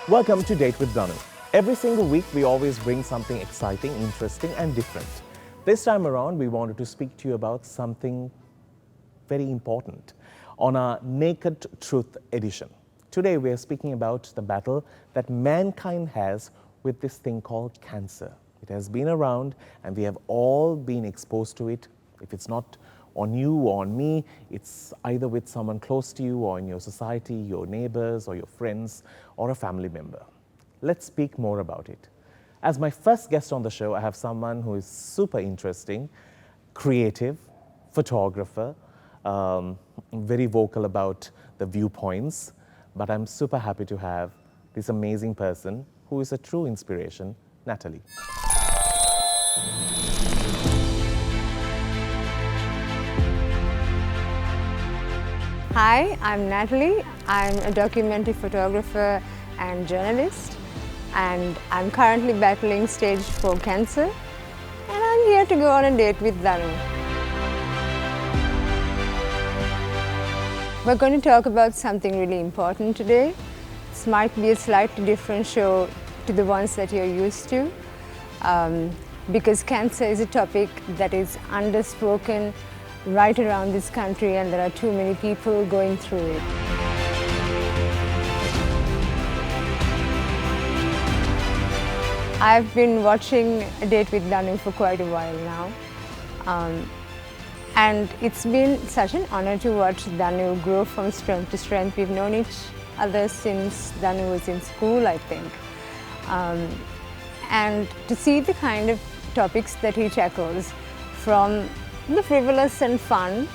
Welcome to Date with Danu. Every single week, we always bring something exciting, interesting, and different. This time around, we wanted to speak to you about something very important on our Naked Truth edition. Today, we are speaking about the battle that mankind has with this thing called cancer. It has been around, and we have all been exposed to it. If it's not on you or on me, it's either with someone close to you or in your society, your neighbors or your friends or a family member. Let's speak more about it. As my first guest on the show, I have someone who is super interesting, creative, photographer, very vocal about the viewpoints, but I'm super happy to have this amazing person who is a true inspiration, Natalie. Hi, I'm Natalie. I'm a documentary photographer and journalist, and I'm currently battling stage 4 cancer, and I'm here to go on a date with Danu. We're going to talk about something really important today. This might be a slightly different show to the ones that you're used to, because cancer is a topic that is underspoken right around this country, and there are too many people going through it. I've been watching A Date with Danu for quite a while now, and it's been such an honor to watch Danu grow from strength to strength. We've known each other since Danu was in school, I think, and to see the kind of topics that he tackles, from the frivolous and fun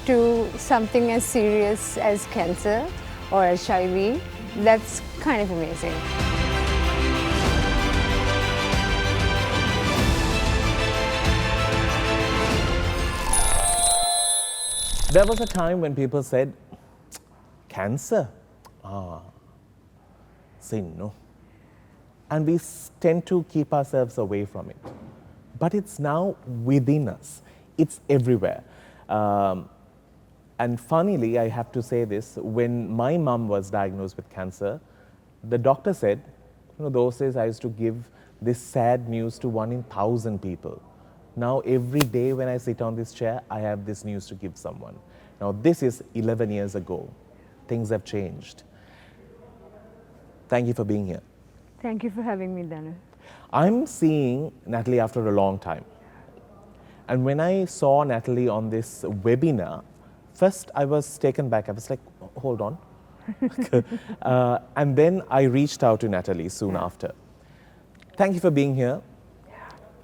to something as serious as cancer or HIV, that's kind of amazing. There was a time when people said, cancer? Sin, no? And we tend to keep ourselves away from it. But it's now within us. It's everywhere. And funnily, I have to say this, when my mom was diagnosed with cancer, the doctor said, those days I used to give this sad news to 1 in 1,000 people. Now every day when I sit on this chair, I have this news to give someone. Now this is 11 years ago. Things have changed. Thank you for being here. Thank you for having me, Danu. I'm seeing Natalie after a long time. And when I saw Natalie on this webinar, first I was taken back. I was like, hold on. And then I reached out to Natalie soon after. Thank you for being here.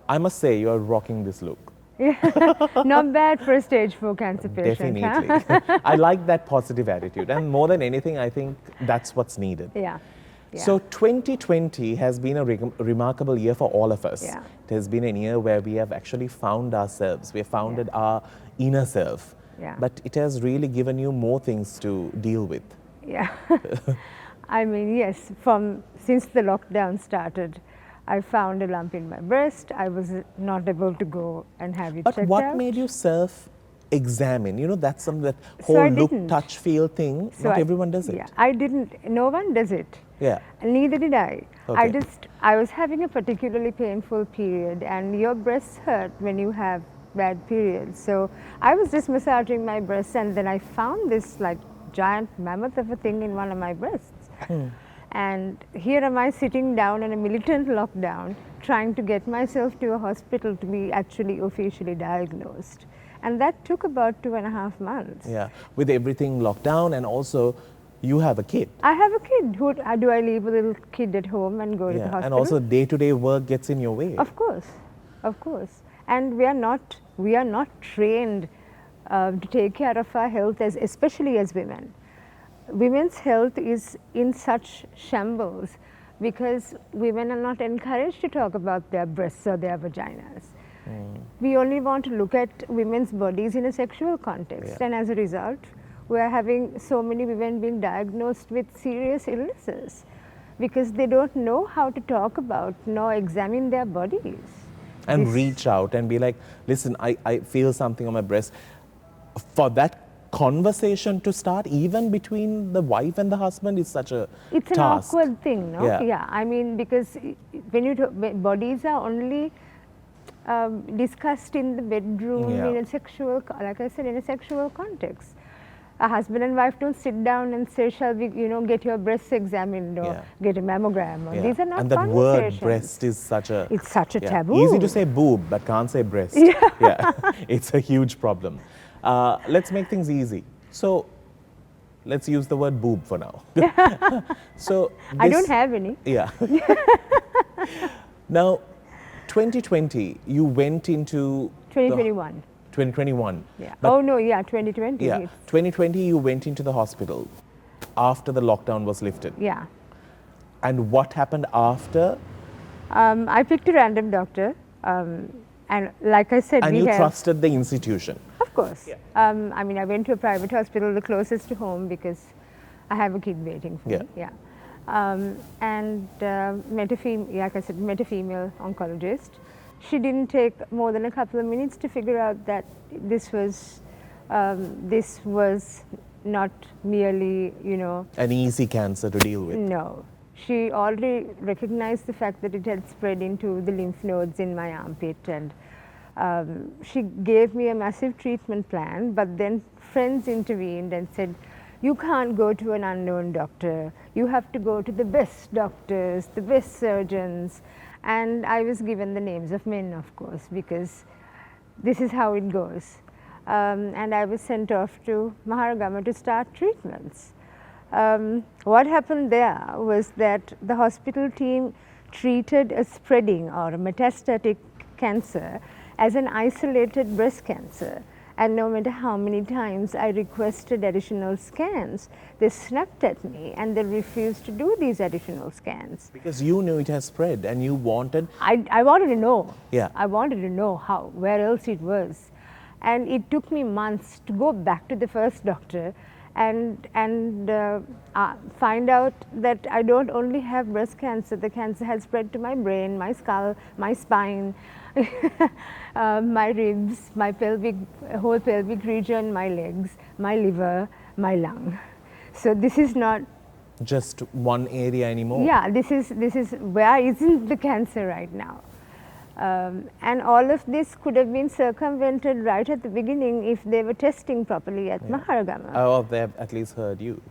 I must say, you're rocking this look. Not bad for a stage 4 cancer patient. Definitely. Huh? I like that positive attitude. And more than anything, I think that's what's needed. Yeah. So 2020 has been a remarkable year for all of us. Yeah. It has been a year where we have actually found ourselves. We have founded our inner self. Yeah. But it has really given you more things to deal with. Yeah. I mean, yes, since the lockdown started, I found a lump in my breast. I was not able to go and have it checked out. But what made you self-examine? That's something that whole look, touch, feel thing. Not everyone does it. Yeah, I didn't. No one does it. Yeah. Neither did I. Okay. I was having a particularly painful period, and your breasts hurt when you have bad periods. So I was just massaging my breasts, and then I found this like giant mammoth of a thing in one of my breasts. And here am I sitting down in a militant lockdown, trying to get myself to a hospital to be actually officially diagnosed. And that took about 2.5 months. Yeah, with everything locked down, and also you have a kid. I have a kid. Do I leave a little kid at home and go to the hospital? And also day-to-day work gets in your way. Of course, of course. And we are not trained to take care of our health, especially as women. Women's health is in such shambles because women are not encouraged to talk about their breasts or their vaginas. We only want to look at women's bodies in a sexual context, and as a result, we are having so many women being diagnosed with serious illnesses because they don't know how to talk about nor examine their bodies. And reach out and be like, listen, I feel something on my breast. For that conversation to start, even between the wife and the husband, is such a It's an task. awkward thing, no? Yeah. I mean, because when bodies are only discussed in the bedroom Yeah. in a sexual, like I said, in a sexual context. A husband and wife don't sit down and say, shall we, get your breasts examined or Yeah. get a mammogram. Or Yeah. These are not and that conversations. word breast is such a It's such a yeah. taboo. Easy to say boob, but can't say breast. Yeah. It's a huge problem. Let's make things easy. So let's use the word boob for now. So I don't this- have any. Yeah. Now, 2020, you went into 2021. 2021. Yeah. But Oh no, yeah, 2020. yeah, It's- 2020 you went into the hospital after the lockdown was lifted. Yeah. And what happened after? I picked a random doctor, and like I said, And we you have. trusted the institution. Of course. Yeah. I mean, I went to a private hospital, the closest to home, because I have a kid waiting for Yeah. me. Yeah. And met a female oncologist. She didn't take more than a couple of minutes to figure out that this was not merely, An easy cancer to deal with. no. She already recognized the fact that it had spread into the lymph nodes in my armpit, and she gave me a massive treatment plan, but then friends intervened and said, you can't go to an unknown doctor, you have to go to the best doctors, the best surgeons. And I was given the names of men, of course, because this is how it goes. And I was sent off to Maharagama to start treatments. What happened there was that the hospital team treated a spreading or a metastatic cancer as an isolated breast cancer. And no matter how many times I requested additional scans, they snapped at me and they refused to do these additional scans. Because you knew it has spread and you wanted. I wanted to know. Yeah. I wanted to know where else it was. And it took me months to go back to the first doctor and find out that I don't only have breast cancer, the cancer has spread to my brain, my skull, my spine, my ribs, my whole pelvic region, my legs, my liver, my lung. So this is not Just one area anymore. yeah, this is where isn't the cancer right now. And all of this could have been circumvented right at the beginning if they were testing properly at Maharagama. Or they've at least heard you.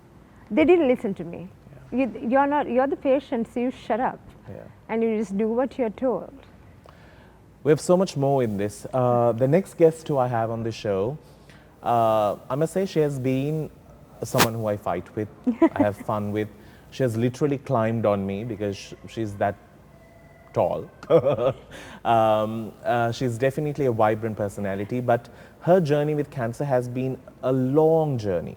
They didn't listen to me. You're the patient, so you shut up. Yeah. And you just do what you're told. We have so much more in this. The next guest who I have on the show, I must say she has been someone who I fight with, I have fun with. She has literally climbed on me because she's that tall. She's definitely a vibrant personality, but her journey with cancer has been a long journey.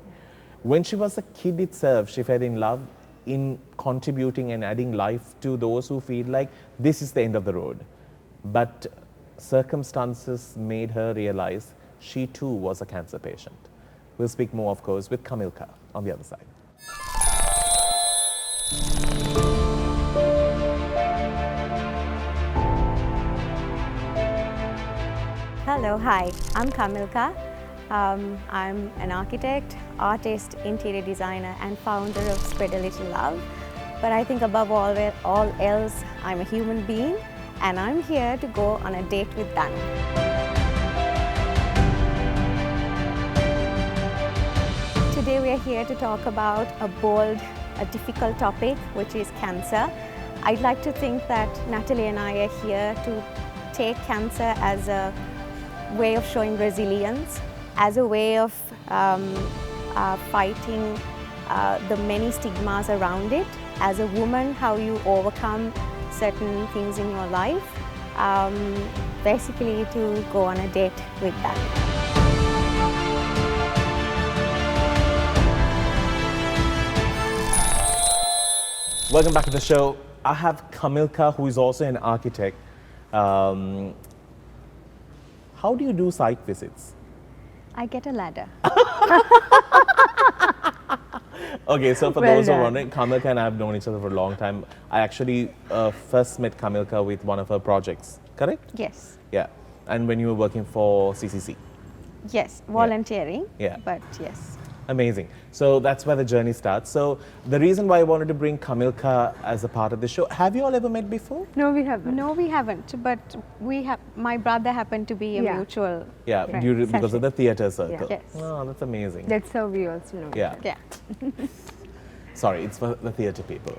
When she was a kid itself, she fell in love in contributing and adding life to those who feel like this is the end of the road. But circumstances made her realize she too was a cancer patient. We'll speak more, of course, with Kamilka on the other side. Hello, hi, I'm Kamilka. I'm an architect, artist, interior designer and founder of Spread a Little Love. But I think above all else, I'm a human being and I'm here to go on a date with Danu. Today we are here to talk about a difficult topic, which is cancer. I'd like to think that Natalie and I are here to take cancer as a way of showing resilience, as a way of fighting the many stigmas around it. As a woman, how you overcome certain things in your life, basically to go on a date with that. Welcome back to the show. I have Kamilka, who is also an architect. How do you do site visits? I get a ladder. Okay, so for Well those who are done. wondering, Kamilka and I have known each other for a long time. I actually first met Kamilka with one of her projects, correct? Yes. Yeah, and when you were working for CCC. Yes, volunteering. Yeah. But yes. Amazing. So that's where the journey starts. So the reason why I wanted to bring Kamilka as a part of the show, have you all ever met before? No, we haven't. No, we haven't. But we have. My brother happened to be a Yeah. mutual. Yeah, Right. because of the theatre circle. Yes. Oh, that's amazing. That's how we also know. Yeah. Yeah. Sorry, it's for the theatre people.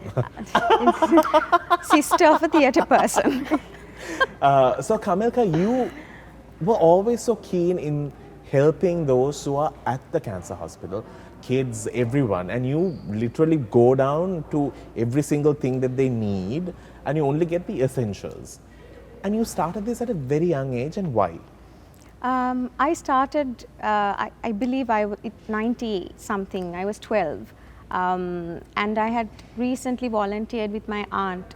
Sister of a theatre person. So Kamilka, you were always so keen in helping those who are at the cancer hospital, kids, everyone, and you literally go down to every single thing that they need and you only get the essentials. And you started this at a very young age, and why? I started, I believe I was 90 something, I was 12. And I had recently volunteered with my aunt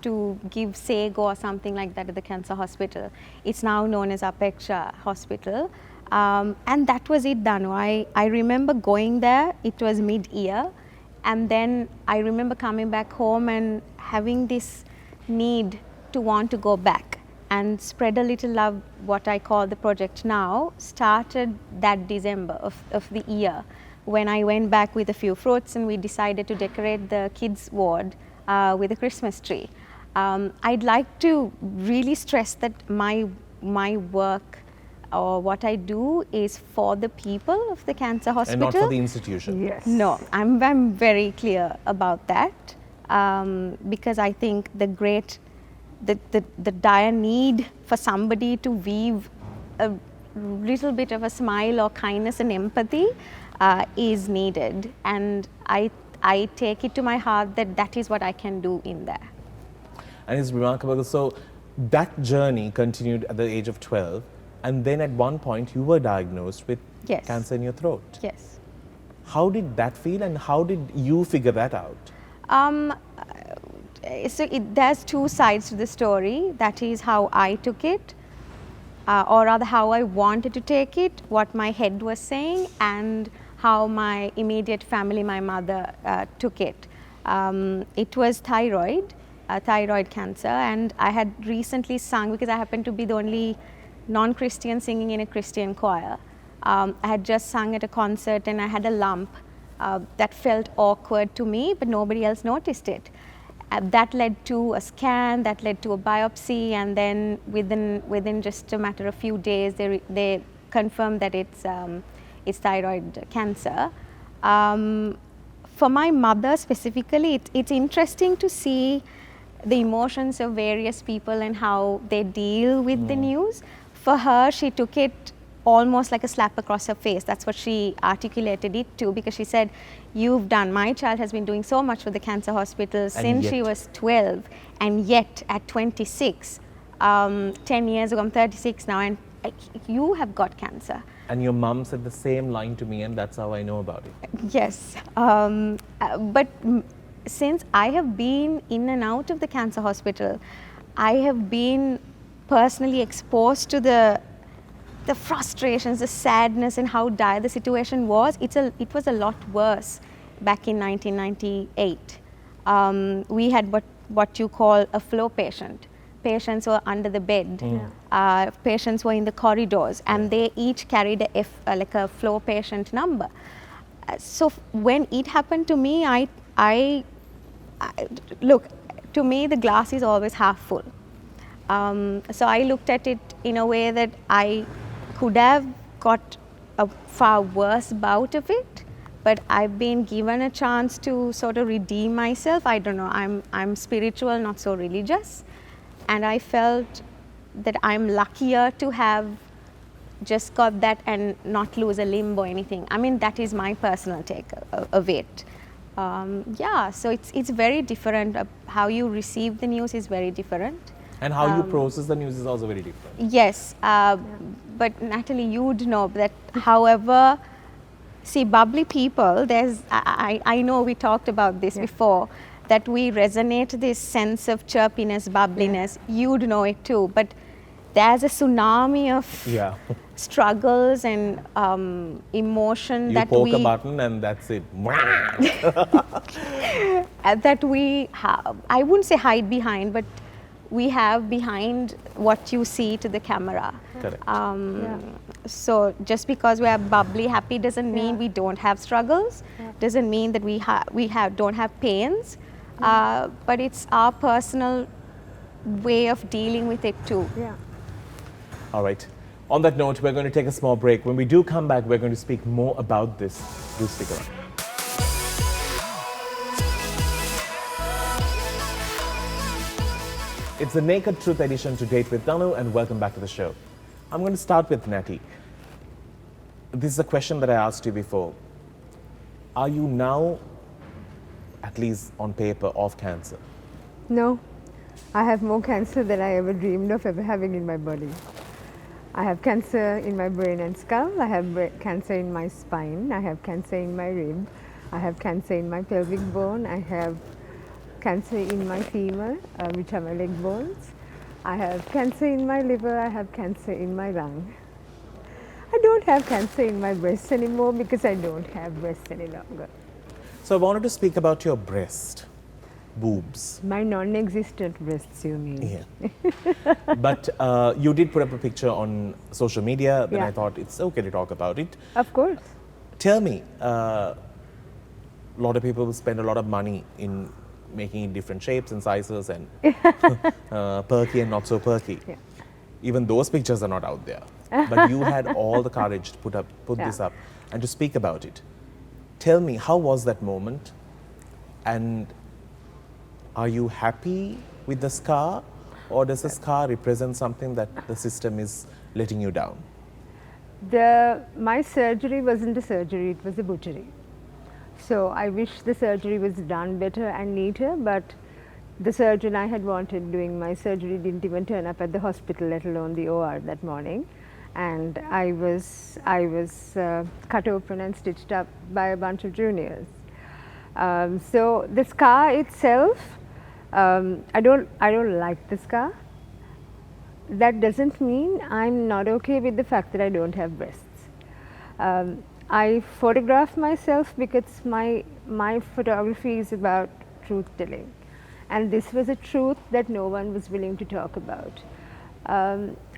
to give SAGO or something like that at the cancer hospital. It's now known as Apeksha Hospital. And that was it, Danu. I remember going there, it was mid-year. And then I remember coming back home and having this need to want to go back and spread a little love. What I call the project now started that December of the year when I went back with a few fruits and we decided to decorate the kids ward with a Christmas tree. I'd like to really stress that my work or what I do is for the people of the cancer hospital. And not for the institution. Yes. No, I'm very clear about that because I think the dire need for somebody to weave a little bit of a smile or kindness and empathy is needed, and I take it to my heart that that is what I can do in there. And it's remarkable. So that journey continued at the age of 12, and then at one point you were diagnosed with Yes. cancer in your throat. Yes. How did that feel, and how did you figure that out? So there's two sides to the story. That is how I took it, or rather how I wanted to take it, what my head was saying, and how my immediate family, my mother, took it. It was thyroid cancer, and I had recently sung, because I happened to be the only non-Christian singing in a Christian choir. I had just sung at a concert and I had a lump that felt awkward to me, but nobody else noticed it. That led to a scan, that led to a biopsy, and then within just a matter of few days, they confirmed that it's thyroid cancer. For my mother specifically, it's interesting to see the emotions of various people and how they deal with the news. For her, she took it almost like a slap across her face. That's what she articulated it to, because she said, my child has been doing so much for the cancer hospital since she was 12, and yet at 26, 10 years ago, I'm 36 now, and you have got cancer. And your mum said the same line to me, and that's how I know about it. Yes, but since I have been in and out of the cancer hospital, I have been personally exposed to the frustrations, the sadness, and how dire the situation was. It was a lot worse back in 1998. We had what you call a flow patient. Patients were under the bed. Patients were in the corridors, and they each carried like a flow patient number. So when it happened to me, I look, to me the glass is always half full. So I looked at it in a way that I could have got a far worse bout of it, but I've been given a chance to sort of redeem myself. I don't know, I'm spiritual, not so religious, and I felt that I'm luckier to have just got that and not lose a limb or anything. I mean, that is my personal take of it. Yeah, so it's very different. How you receive the news is very different. And how you process the news is also very different. Yes, but Natalie, you'd know that however, see, bubbly people, I know we talked about this before, that we resonate this sense of chirpiness, bubbliness. You'd know it too, but there's a tsunami of struggles and emotion you poke a button and that's it. That we, I wouldn't say hide behind, but we have behind what you see to the camera. Correct. So just because we are bubbly happy doesn't mean we don't have struggles, doesn't mean that we don't have pains, but it's our personal way of dealing with it too. Yeah. All right. On that note, we're going to take a small break. When we do come back, we're going to speak more about this. Do stick around. It's the Naked Truth edition to Date with Danu, and welcome back to the show. I'm going to start with Natty. This is a question that I asked you before. Are you now, at least on paper, off cancer? No, I have more cancer than I ever dreamed of ever having in my body. I have cancer in my brain and skull, I have cancer in my spine, I have cancer in my rib, I have cancer in my pelvic bone, I have cancer in my femur, which are my leg bones. I have cancer in my liver, I have cancer in my lung. I don't have cancer in my breasts anymore because I don't have breasts any longer. So I wanted to speak about your breast, boobs. My non-existent breasts, you mean? Yeah. But you did put up a picture on social media, then Yeah. I thought it's okay to talk about it. Of course. Tell me, a lot of people spend a lot of money in making it different shapes and sizes and perky and not so perky. Yeah. Even those pictures are not out there. But you had all the courage to put this up and to speak about it. Tell me, how was that moment? And are you happy with the scar? Or does the scar represent something that the system is letting you down? My surgery wasn't a surgery, it was a butchery. So I wish the surgery was done better and neater, but the surgeon I had wanted doing my surgery didn't even turn up at the hospital, let alone the OR that morning. And I was cut open and stitched up by a bunch of juniors. So the scar itself, I don't like the scar. That doesn't mean I'm not okay with the fact that I don't have breasts. I photograph myself because my photography is about truth telling, and this was a truth that no one was willing to talk about.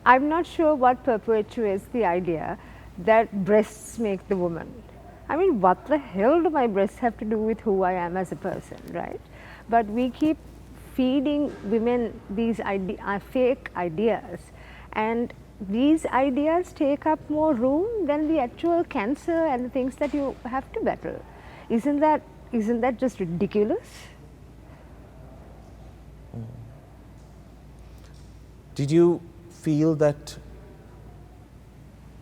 I'm not sure what perpetuates the idea that breasts make the woman. I mean, what the hell do my breasts have to do with who I am as a person, right? But we keep feeding women these fake ideas, and these ideas take up more room than the actual cancer and the things that you have to battle. Isn't that just ridiculous? Did you feel that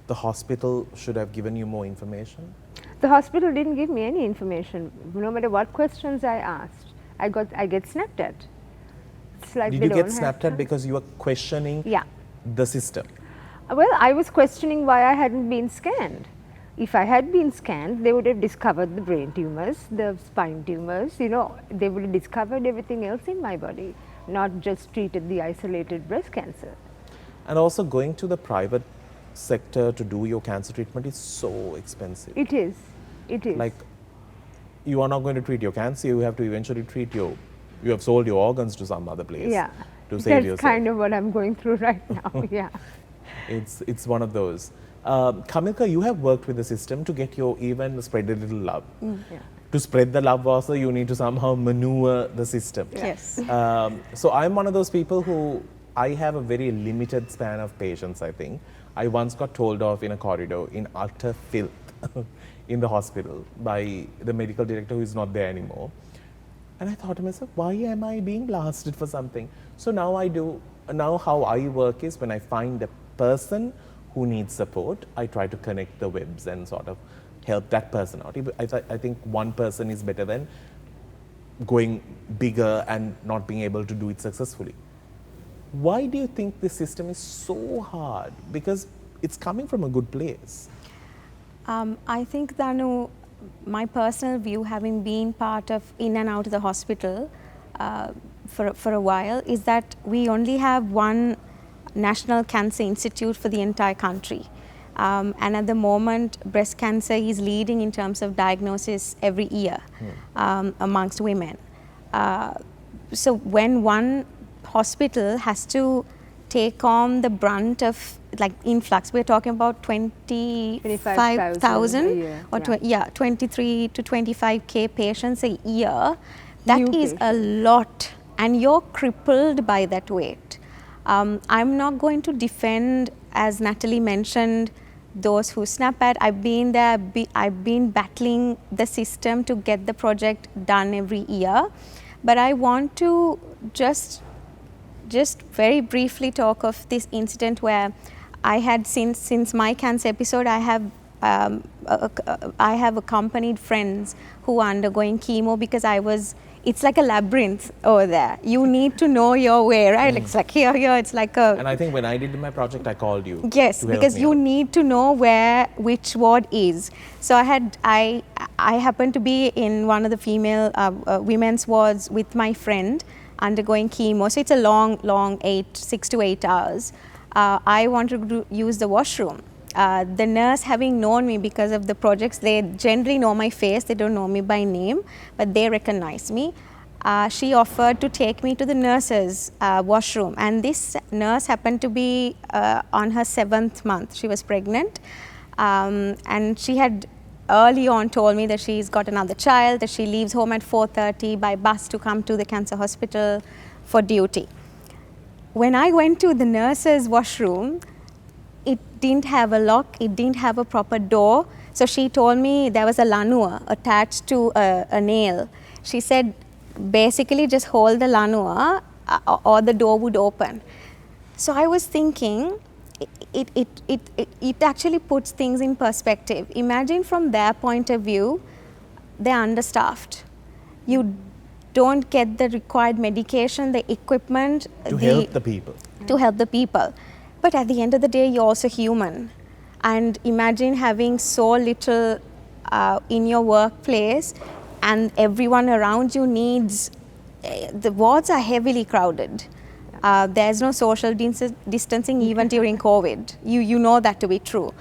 the hospital should have given you more information? The hospital didn't give me any information. No matter what questions I asked, I get snapped at. It's like Did they you get don't snapped have at because you were questioning the system? Well, I was questioning why I hadn't been scanned. If I had been scanned, they would have discovered the brain tumors, the spine tumors, you know, they would have discovered everything else in my body, not just treated the isolated breast cancer. And also going to the private sector to do your cancer treatment is so expensive. It is. Like, you are not going to treat your cancer, you have to eventually treat you have sold your organs to some other place to save yourself. That's kind of what I'm going through right now, yeah. It's one of those. Kamilka, you have worked with the system to get your even spread a little love. To spread the love also, you need to somehow maneuver the system. Yes. So I'm one of those people who, I have a very limited span of patience, I think. I once got told off in a corridor in utter filth in the hospital by the medical director who is not there anymore. And I thought to myself, why am I being blasted for something? So now how I work is when I find a person who needs support, I try to connect the webs and sort of help that person out. I think one person is better than going bigger and not being able to do it successfully. Why do you think this system is so hard? Because it's coming from a good place. I think, Danu, my personal view, having been part of in and out of the hospital for a while, is that we only have one National Cancer Institute for the entire country. And at the moment, breast cancer is leading in terms of diagnosis every year amongst women. So when one hospital has to take on the brunt of like influx. We're talking about 25,000 a year, or yeah. 23 to 25K patients a year. That New is a patients. lot, and you're crippled by that weight. I'm not going to defend, as Natalie mentioned, those who snap at. I've been there, I've been battling the system to get the project done every year. But I want to just very briefly talk of this incident where I had since my cancer episode, I have accompanied friends who are undergoing chemo, because it's like a labyrinth over there. You need to know your way, right? It's like here, it's like a... And I think when I did my project, I called you. Yes, to help because me you out. need to know which ward is. So I happened to be in one of the female women's wards with my friend undergoing chemo. So it's a long 6 to 8 hours. I wanted to use the washroom. The nurse, having known me because of the projects, they generally know my face, they don't know me by name, but they recognize me. She offered to take me to the nurse's washroom, and this nurse happened to be on her 7th month. She was pregnant, and she had early on told me that she's got another child, that she leaves home at 4:30 by bus to come to the cancer hospital for duty. When I went to the nurse's washroom, it didn't have a lock, it didn't have a proper door. So she told me there was a lanua attached to a nail. She said, basically just hold the lanua or the door would open. So I was thinking, it actually puts things in perspective. Imagine from their point of view, they're understaffed. You don't get the required medication, the equipment. To help the people. To help the people. But at the end of the day, you're also human. And imagine having so little in your workplace, and everyone around you needs, the wards are heavily crowded. There's no social distancing even during COVID. You know that to be true.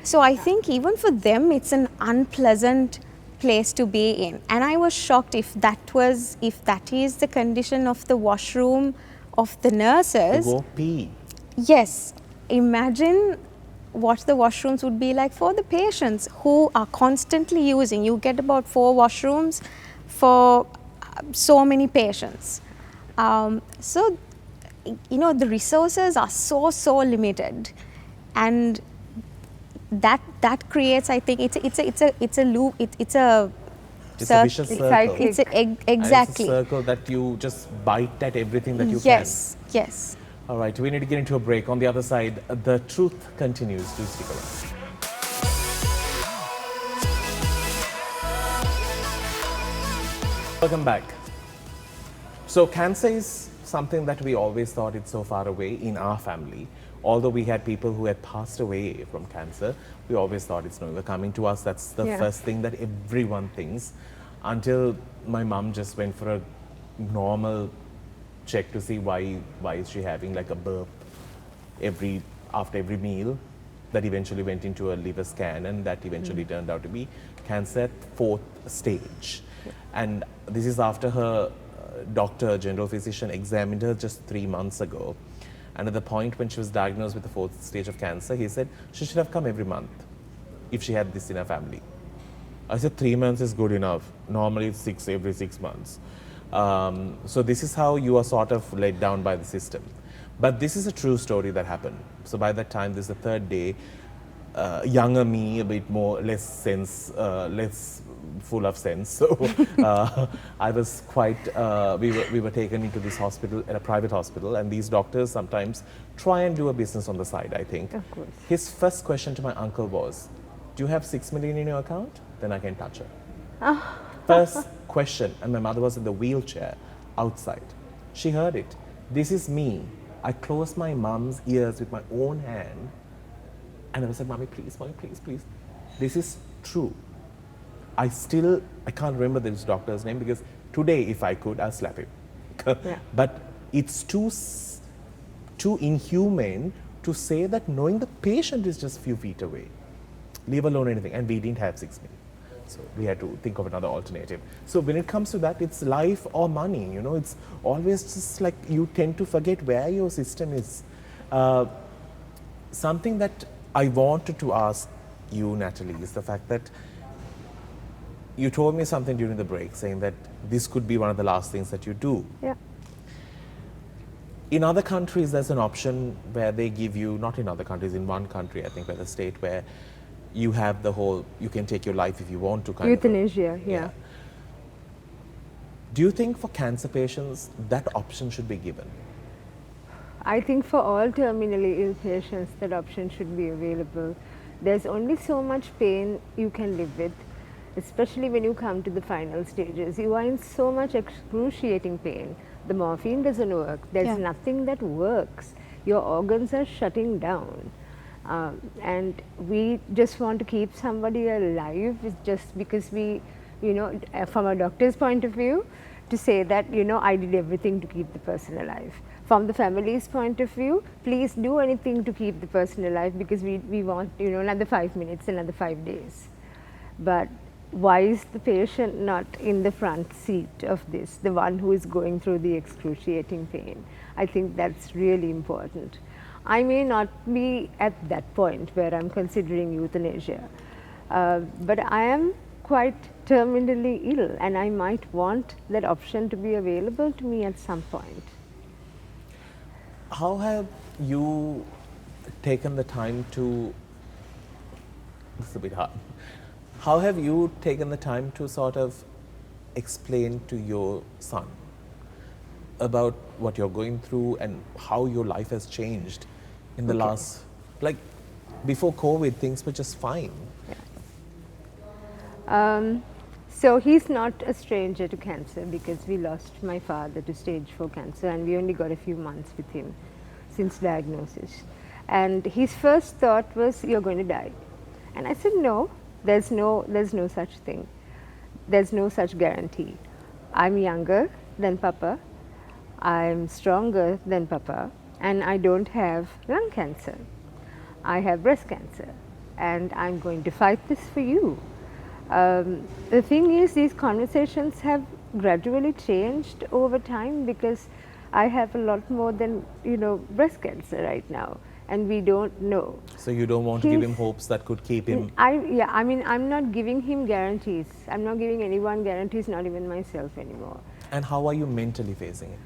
So I think even for them, it's an unpleasant place to be in. And I was shocked if that is the condition of the washroom of the nurses. To go pee. Yes, imagine what the washrooms would be like for the patients who are constantly using. You get about 4 washrooms for so many patients. So, the resources are so limited, and that creates, I think, it's a loop. It's a vicious circle. exactly. And it's a circle that you just bite at everything that you can. Yes. All right, we need to get into a break. On the other side, the truth continues. Do stick around. Welcome back. So cancer is something that we always thought it's so far away in our family. Although we had people who had passed away from cancer, we always thought it's no longer coming to us. That's the first thing that everyone thinks, until my mom just went for a normal check to see why is she having like a burp after every meal. That eventually went into a liver scan, and that eventually turned out to be cancer at 4th stage. And this is after her doctor, general physician, examined her just 3 months ago. And at the point when she was diagnosed with the 4th stage of cancer, he said she should have come every month if she had this in her family. I said 3 months is good enough. Normally it's every 6 months. So this is how you are sort of let down by the system. But this is a true story that happened. So by that time, this is the 3rd day. Younger me, a bit less full of sense. So I was quite, we were taken into this hospital, at a private hospital, and these doctors sometimes try and do a business on the side, I think. Of course. His first question to my uncle was, do you have 6 million in your account? Then I can touch her. First question, and my mother was in the wheelchair outside. She heard it. This is me. I closed my mom's ears with my own hand, and I was like, Mommy, please, please. This is true. I can't remember this doctor's name, because today, if I could, I'll slap him. But it's too inhumane to say that knowing the patient is just a few feet away, leave alone anything, and we didn't have 6 million. So we had to think of another alternative. So when it comes to that, it's life or money. You know, it's always just like you tend to forget where your system is. Something that I wanted to ask you, Natalie, is the fact that you told me something during the break saying that this could be one of the last things that you do. Yeah. In other countries, there's an option where they give you, not in other countries, in one country, I think, where the state where you have the whole, you can take your life if you want to kind Euthanasia, of. yeah. Do you think for cancer patients that option should be given? I think for all terminally ill patients, that option should be available. There's only so much pain you can live with, especially when you come to the final stages. You are in so much excruciating pain. The morphine doesn't work. There's nothing that works. Your organs are shutting down. And we just want to keep somebody alive just because we, you know, from a doctor's point of view, to say that, you know, I did everything to keep the person alive. From the family's point of view, please do anything to keep the person alive because we want, you know, another 5 minutes, another 5 days. But why is the patient not in the front seat of this, the one who is going through the excruciating pain? I think that's really important. I may not be at that point where I'm considering euthanasia, but I am quite terminally ill and I might want that option to be available to me at some point. How have you taken the time to, this is a bit hard, how have you taken the time to sort of explain to your son about what you're going through and how your life has changed in the last, like before COVID, things were just fine. So he's not a stranger to cancer because we lost my father to stage 4 cancer and we only got a few months with him since diagnosis. And his first thought was, you're going to die. And I said, no, there's no such thing. There's no such guarantee. I'm younger than Papa, I'm stronger than Papa, and I don't have lung cancer. I have breast cancer and I'm going to fight this for you. The thing is, these conversations have gradually changed over time because I have a lot more than, you know, breast cancer right now and we don't know. So you don't want to give him hopes that could keep him? I mean, I'm not giving him guarantees. I'm not giving anyone guarantees, not even myself anymore. And how are you mentally facing it?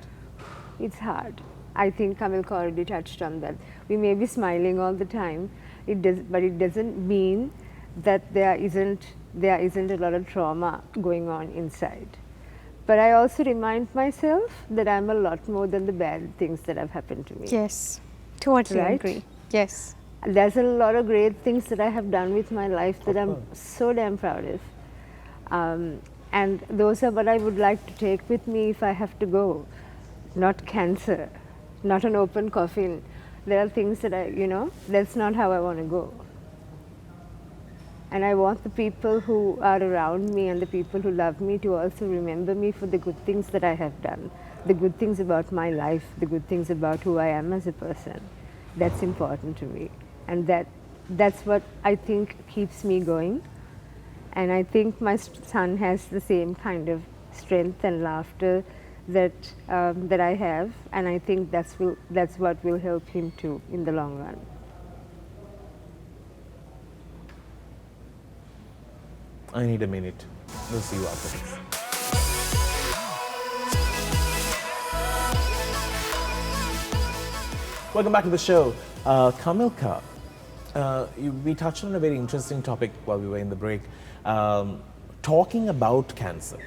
It's hard. I think Kamilka already touched on that. We may be smiling all the time, but it doesn't mean that there isn't a lot of trauma going on inside. But I also remind myself that I'm a lot more than the bad things that have happened to me. Yes, totally agree. Yes. There's a lot of great things that I have done with my life that I'm so damn proud of. And those are what I would like to take with me if I have to go. Not cancer, not an open coffin. There are things that that's not how I want to go. And I want the people who are around me and the people who love me to also remember me for the good things that I have done, the good things about my life, the good things about who I am as a person. That's important to me. And that's what I think keeps me going. And I think my son has the same kind of strength and laughter that I have, and I think that's what will help him too in the long run. I need a minute. We'll see you after this. Welcome back to the show. Kamilka, we touched on a very interesting topic while we were in the break. Talking about cancer,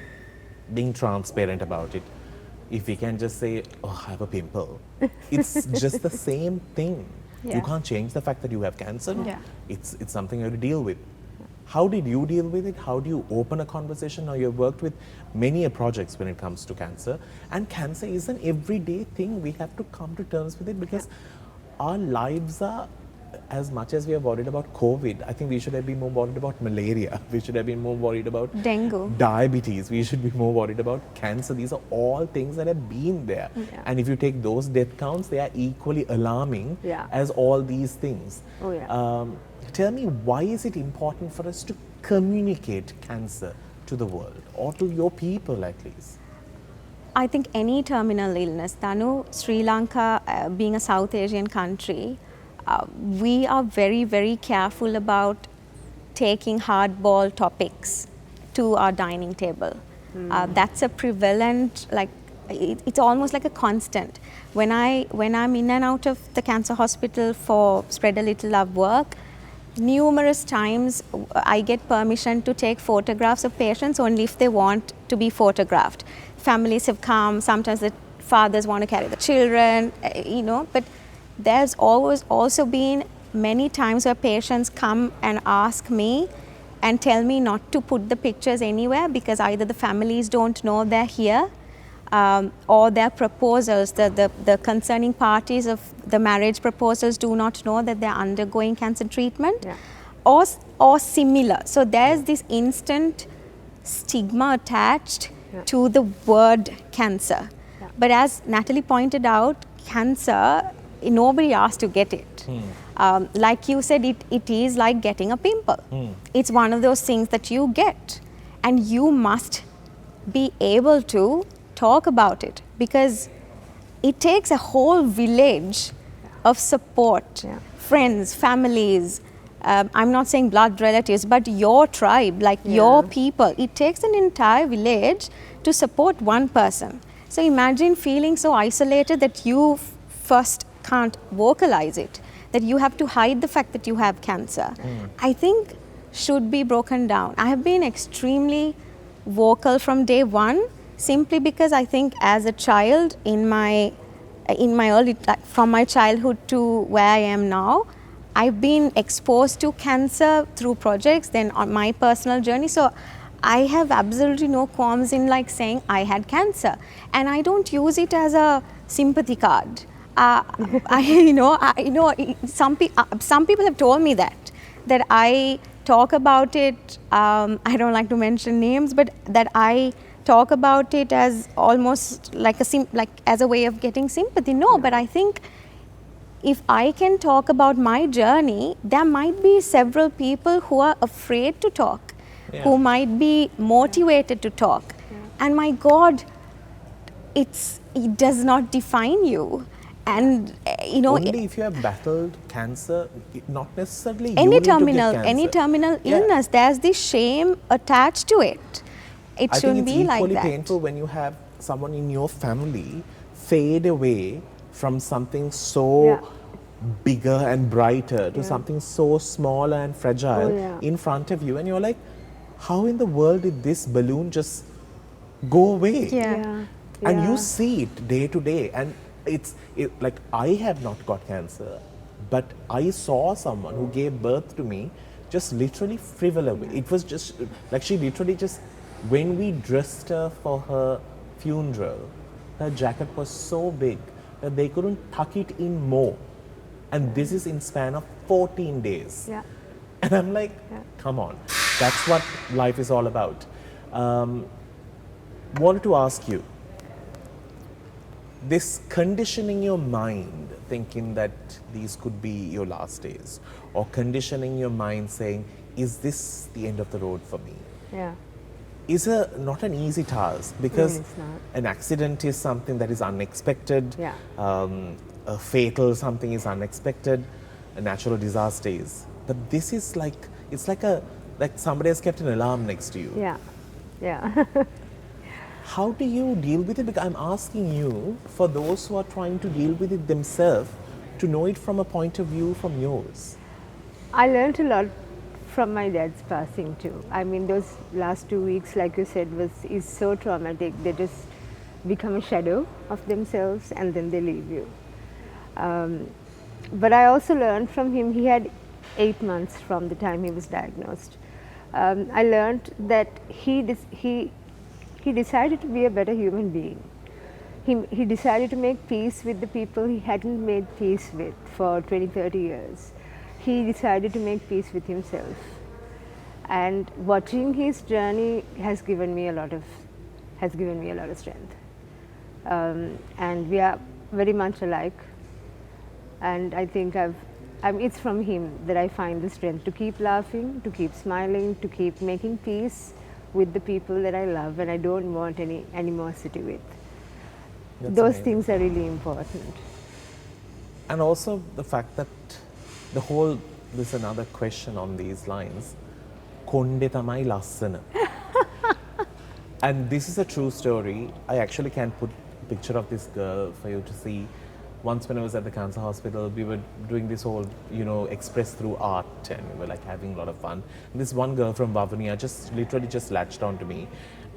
being transparent about it. If we can just say, oh, I have a pimple, it's just the same thing. Yeah. You can't change the fact that you have cancer. Yeah. It's something you have to deal with. How did you deal with it? How do you open a conversation? Now, you've worked with many projects when it comes to cancer, and cancer is an everyday thing. We have to come to terms with it because our lives are as much as we are worried about COVID, I think we should have been more worried about malaria. We should have been more worried about Dengue. diabetes. We should be more worried about cancer. These are all things that have been there. Yeah. And if you take those death counts, they are equally alarming Yeah. as all these things. Oh, yeah. Tell me, why is it important for us to communicate cancer to the world, or to your people at least? I think any terminal illness, Danu, Sri Lanka being a South Asian country, we are very, very careful about taking hardball topics to our dining table. That's a prevalent, like, it's almost like a constant. When I'm in and out of the cancer hospital for Spread a Little Love work, numerous times I get permission to take photographs of patients only if they want to be photographed. Families have come, sometimes the fathers want to carry the children, you know, but there's always also been many times where patients come and ask me and tell me not to put the pictures anywhere because either the families don't know they're here, or their proposals, the concerning parties of the marriage proposals do not know that they're undergoing cancer treatment, Yeah. or similar. So there's this instant stigma attached Yeah. to the word cancer. Yeah. But as Natalie pointed out, cancer, nobody asked to get it. Like you said, it is like getting a pimple. It's one of those things that you get, and you must be able to talk about it because it takes a whole village of support, Yeah. friends, families. I'm not saying blood relatives, but your tribe, like your people. It takes an entire village to support one person. So imagine feeling so isolated that you first can't vocalize it, that you have to hide the fact that you have cancer. I think should be broken down. I have been extremely vocal from day one, simply because I think as a child in my early, from my childhood to where I am now, I've been exposed to cancer through projects, then on my personal journey. So I have absolutely no qualms in like saying I had cancer, and I don't use it as a sympathy card. Some people have told me that I talk about it. I don't like to mention names, but that I talk about it as almost like as a way of getting sympathy. No, but I think if I can talk about my journey, there might be several people who are afraid to talk, who might be motivated to talk. And my God, it does not define you. And only if you have battled cancer, not necessarily any you need to get any cancer. terminal illness, there's this shame attached to it. It shouldn't be like that. I think it's equally painful when you have someone in your family fade away from something so bigger and brighter to something so smaller and fragile in front of you, and you're like, how in the world did this balloon just go away? And you see it day to day, and it's like, I have not got cancer, but I saw someone who gave birth to me just literally shrivel away. It was just like, she literally just, when we dressed her for her funeral, her jacket was so big that they couldn't tuck it in more. And this is in span of 14 days. And I'm like, come on, that's what life is all about. Wanted to ask you, this conditioning your mind, thinking that these could be your last days, or conditioning your mind saying, is this the end of the road for me? Is not an easy task, because it's not. an accident is something that is unexpected, a fatal something is unexpected, a natural disaster is. But this is like, it's like somebody has kept an alarm next to you. How do you deal with it? Because I'm asking you, for those who are trying to deal with it themselves, to know it from a point of view from yours. I learned a lot from my dad's passing too. I mean, those last 2 weeks, like you said, is so traumatic. They just become a shadow of themselves and then they leave you. But I also learned from him, he had 8 months from the time he was diagnosed. I learned that he decided to be a better human being. He decided to make peace with the people he hadn't made peace with for 20, 30 years. he decided to make peace with himself. And watching his journey has given me a lot of strength. And we are very much alike. And I think it's from him that I find the strength to keep laughing, to keep smiling, to keep making peace with the people that I love and I don't want any animosity with. That's Those amazing. things are really important. And also the fact that there's another question on these lines. Konde tamai lassana. And this is a true story. I actually can put a picture of this girl for you to see. Once when I was at the cancer hospital, we were doing this whole, express through art, and we were like having a lot of fun. And this one girl from Vavuniya literally just latched on to me.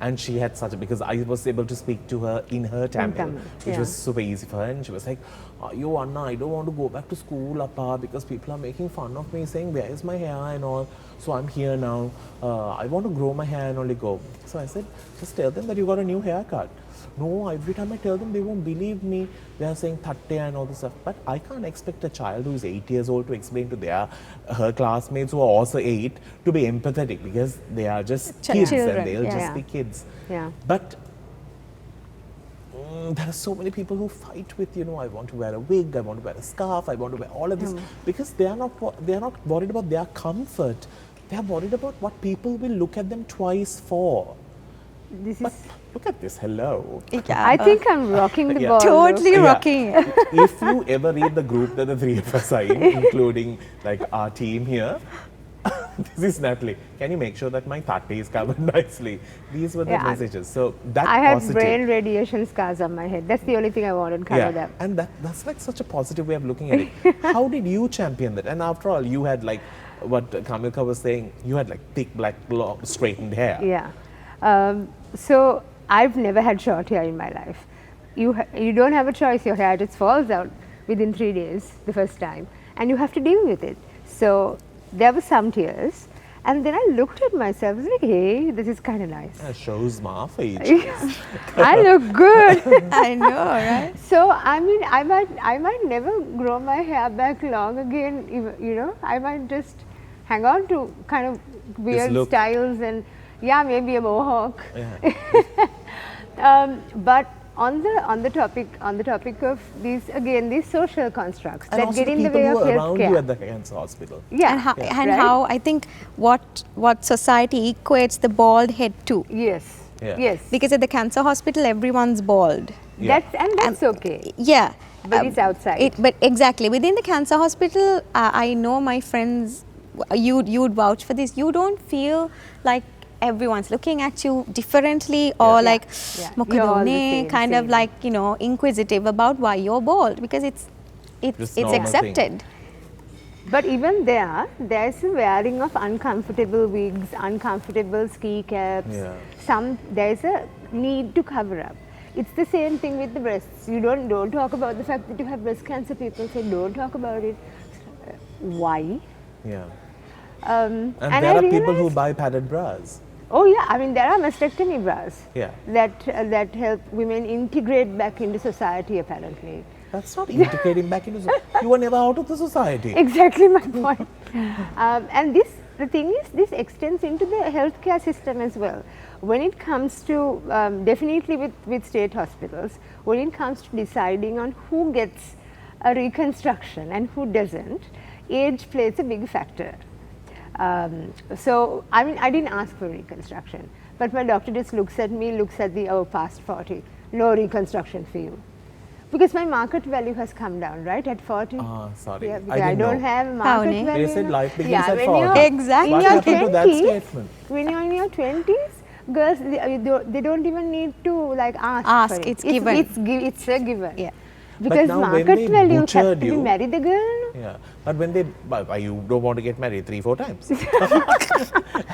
And she had because I was able to speak to her in her Tamil, which was super easy for her. And she was like, yo Anna, I don't want to go back to school, Appa, because people are making fun of me, saying, where is my hair and all. So I'm here now. I want to grow my hair and only go. So I said, just tell them that you got a new haircut. No, every time I tell them, they won't believe me. They are saying thatte and all this stuff. But I can't expect a child who is 8 years old to explain to her classmates who are also 8 to be empathetic, because they are just kids Children. and they'll Yeah. just be kids. Yeah. But there are so many people who fight with, I want to wear a wig, I want to wear a scarf, I want to wear all of this, because they are not worried about their comfort. They are worried about what people will look at them twice for. This But is. look at this, hello. I think I'm rocking the Yeah. ball. though. Totally Yeah. rocking. If you ever read the group that the three of us are in, including like our team here, this is Natalie. Can you make sure that my thatte is covered nicely? These were the Yeah, messages. So that I have positive. brain radiation scars on my head. That's the only thing I wanted covered up. And that's like such a positive way of looking at it. How did you champion that? And after all, you had like what Kamilka was saying, you had like thick black long straightened hair. Yeah. So I've never had short hair in my life. You don't have a choice. Your hair just falls out within 3 days the first time, and you have to deal with it. So there were some tears, and then I looked at myself. I was like, hey, this is kind of nice. Shows my face. I look good. I know, right? So I mean, I might never grow my hair back long again. I might just hang on to kind of weird look. styles and maybe a mohawk. Yeah. But on the topic of these social constructs And that also get the in the people way who of are around you healthcare. at the cancer hospital. Yeah, And right? how I think what society equates the bald head to. Yes. Yeah. Yes. Because at the cancer hospital, everyone's bald. Yeah. That's okay. Yeah. But it's outside. But exactly. Within the cancer hospital, I know my friends, you'd vouch for this, you don't feel like everyone's looking at you differently or like You're all the same, kind of same. like, inquisitive about why you're bald, because it's Just normal accepted. But even there's a wearing of uncomfortable wigs, uncomfortable ski caps. Yeah. There's a need to cover up. It's the same thing with the breasts. You don't talk about the fact that you have breast cancer. People say don't talk about it. Why? Yeah. And And I there are people who realized- buy padded bras. Oh yeah, I mean there are mastectomy bras Yeah. that help women integrate back into society apparently. That's not integrating back into you were never out of the society. Exactly my point. And the thing is, this extends into the healthcare system as well. When it comes to, definitely with state hospitals, when it comes to deciding on who gets a reconstruction and who doesn't, age plays a big factor. So, I mean, I didn't ask for reconstruction, but my doctor just looks at me, past 40, no reconstruction for you. Because my market value has come down, right, at 40. Sorry. Yeah, I because I didn't don't know. have a market Paune. value. They said life begins Yeah, at when 40. you're Exactly. in What your happened to that 20s, statement? when you're in your 20s, girls, they don't even need to like ask for it. It's given. It's a given. Yeah. Because now when market they value have butchered to you- marry the girl. Yeah. But when you don't want to get married 3-4 times.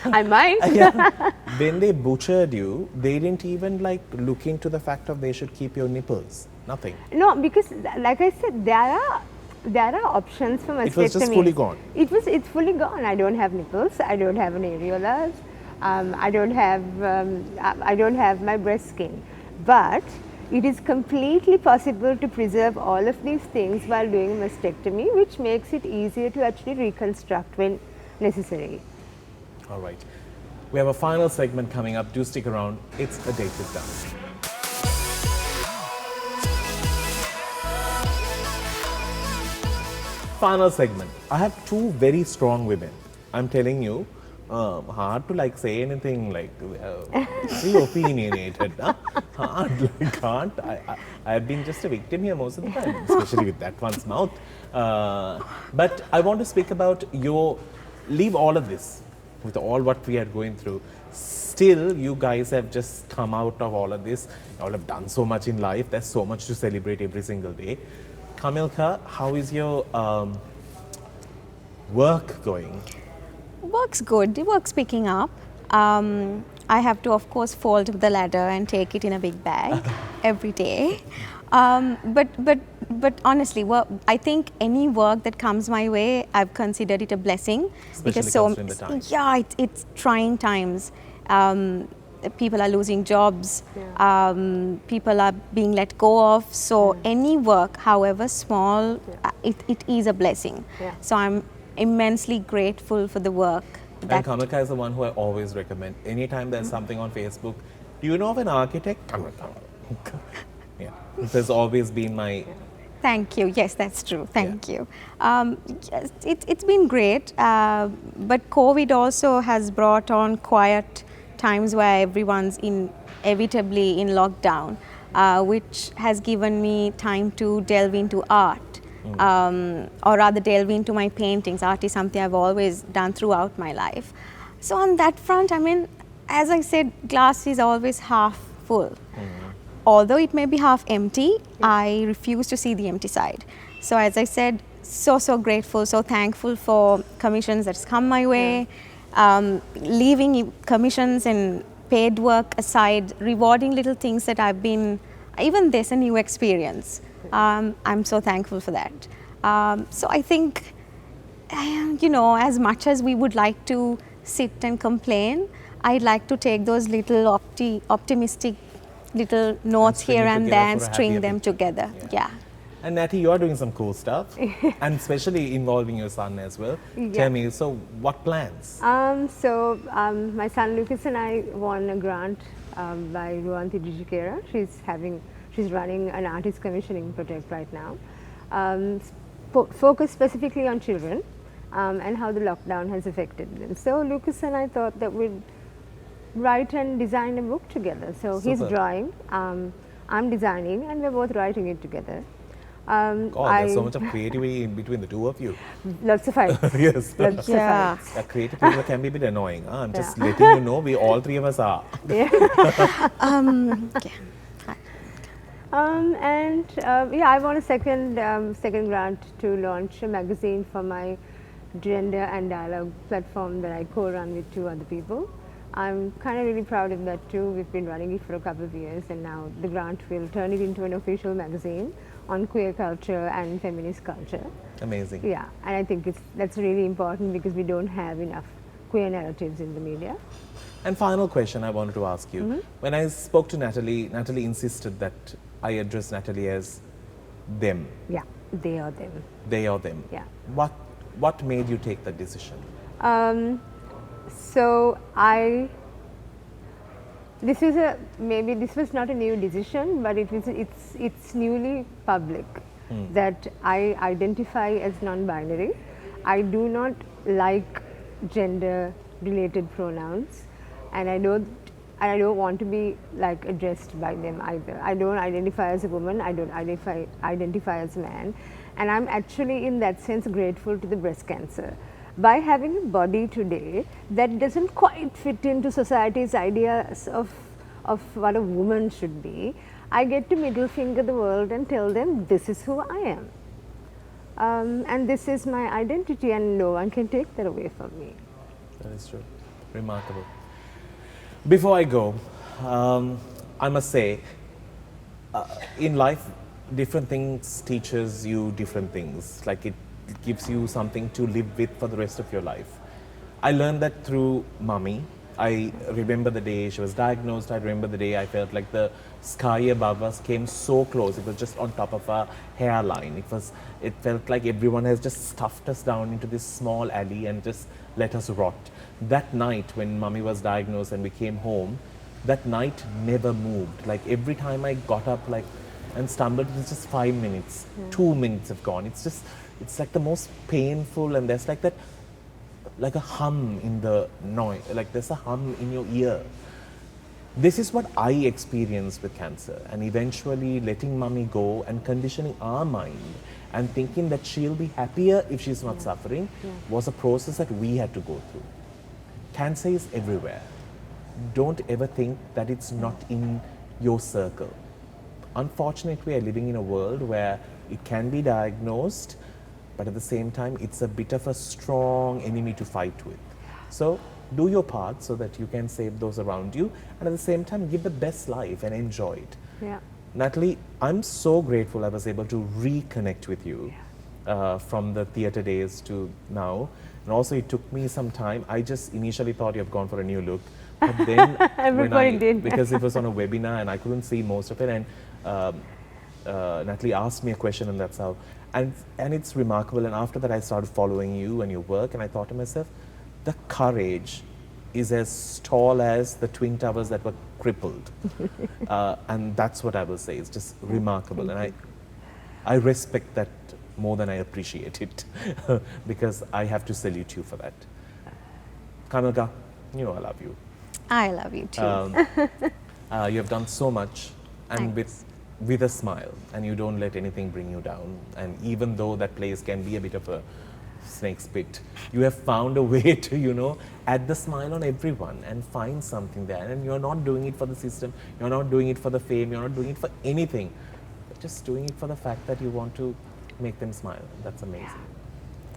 I might. Yeah. When they butchered you, they didn't even like look into the fact of they should keep your nipples. Nothing. No, because like I said, there are options for mastectomy. It was just fully gone. It's fully gone. I don't have nipples. I don't have an areolas. I don't have my breast skin. But it is completely possible to preserve all of these things while doing a mastectomy, which makes it easier to actually reconstruct when necessary. All right. We have a final segment coming up. Do stick around. It's A Date with Danu. Final segment. I have two very strong women. I'm telling you, hard to like say anything like very opinionated. Huh? Hard, like can't. I've been just a victim here most of the time, especially with that one's mouth. But I want to speak about leave all of this, with all what we are going through. Still, you guys have just come out of all of this. You all have done so much in life. There's so much to celebrate every single day. Kamilka, how is your work going? Work's good. The work's picking up. I have to, of course, fold the ladder and take it in a big bag every day. But honestly, I think any work that comes my way, I've considered it a blessing. Especially considering the time. Yeah, it's trying times. People are losing jobs. People are being let go of. So any work, however small, it is a blessing. Yeah. So I'm immensely grateful for the work. And Kamilka is the one who I always recommend. Anytime there's something on Facebook, do you know of an architect? Kamilka. Yeah, this has always been my... Thank you. Yes, that's true. Thank you. Yes, it's been great, but COVID also has brought on quiet times where everyone's inevitably in lockdown, which has given me time to delve into art. Or rather delve into my paintings. Art is something I've always done throughout my life. So on that front, I mean, as I said, glass is always half full. Although it may be half empty, I refuse to see the empty side. So as I said, so grateful, so thankful for commissions that's come my way. Leaving commissions and paid work aside, rewarding little things that I've been, even this, a new experience. I'm so thankful for that. So I think, you know, as much as we would like to sit and complain, I'd like to take those little optimistic little notes here and there and string them together. Yeah. And Natty, you are doing some cool stuff, and especially involving your son as well. Yeah. Tell me, so what plans? My son Lucas and I won a grant by Dialog Ch. She's running an artist commissioning project right now, focused specifically on children and how the lockdown has affected them. So Lucas and I thought that we'd write and design a book together. So he's drawing, I'm designing, and we're both writing it together. God, there's so much of creativity in between the two of you. Lots of fights. Yes. Lots of fights. That creative people can be a bit annoying. I'm just letting you know, we all three of us are. Yeah. I won a second grant to launch a magazine for my gender and dialogue platform that I co-run with two other people. I'm kind of really proud of that too. We've been running it for a couple of years, and now the grant will turn it into an official magazine on queer culture and feminist culture. Amazing. Yeah, and I think that's really important because we don't have enough queer narratives in the media. And final question I wanted to ask you. When I spoke to Natalie, Natalie insisted that I address Natalie as them. Yeah, they or them. They or them. Yeah. What made you take that decision? Maybe this was not a new decision, but it's newly public that I identify as non-binary. I do not like gender-related pronouns, and I don't want to be like addressed by them either. I don't identify as a woman. I don't identify as a man, and I'm actually in that sense grateful to the breast cancer. By having a body today that doesn't quite fit into society's ideas of what a woman should be, I get to middle finger the world and tell them this is who I am. And this is my identity, and no one can take that away from me. That is true. Remarkable. Before I go, I must say, in life, different things teaches you different things. Like it gives you something to live with for the rest of your life. I learned that through Mummy. I remember the day she was diagnosed. I remember the day I felt like the sky above us came so close. It was just on top of our hairline. It felt like everyone has just stuffed us down into this small alley and just let us rot. That night when Mummy was diagnosed and we came home, that night never moved. Like every time I got up and stumbled, it was just 5 minutes, 2 minutes have gone. It's like the most painful, and there's like that, like a hum in the noise, like there's a hum in your ear. This is what I experienced with cancer, and eventually letting Mummy go and conditioning our mind and thinking that she'll be happier if she's not suffering was a process that we had to go through. Cancer is everywhere. Don't ever think that it's not in your circle. Unfortunately, we are living in a world where it can be diagnosed, but at the same time, it's a bit of a strong enemy to fight with. So do your part so that you can save those around you, and at the same time, give the best life and enjoy it. Yeah. Natalie, I'm so grateful I was able to reconnect with you from the theatre days to now. And also, it took me some time. I just initially thought you have gone for a new look. But then, Everybody did. because it was on a webinar and I couldn't see most of it, and Natalie asked me a question, and that's how. And it's remarkable. And after that, I started following you and your work, and I thought to myself, the courage is as tall as the Twin Towers that were crippled. And that's what I will say. It's just remarkable. And I respect that more than I appreciate it because I have to salute you for that. Kamilka, you know I love you. I love you too. You have done so much, and Thanks. with a smile, and you don't let anything bring you down. And even though that place can be a bit of a snake's pit, you have found a way to, add the smile on everyone and find something there. And you're not doing it for the system, you're not doing it for the fame, you're not doing it for anything. You're just doing it for the fact that you want to make them smile. That's amazing.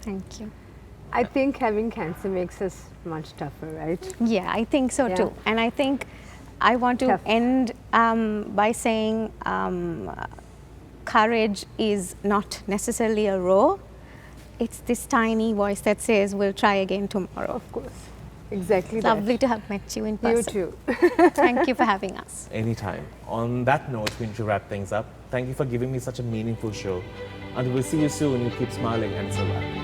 Thank you. I think having cancer makes us much tougher, right? Yeah, I think so Yeah. too. And I think I want to Tough. end by saying courage is not necessarily a roar. It's this tiny voice that says, we'll try again tomorrow. Of course. Exactly that. Lovely to have met you in You person. too. Thank you for having us. Anytime. On that note, we need to wrap things up. Thank you for giving me such a meaningful show. And we'll see you soon. You keep smiling and so happy.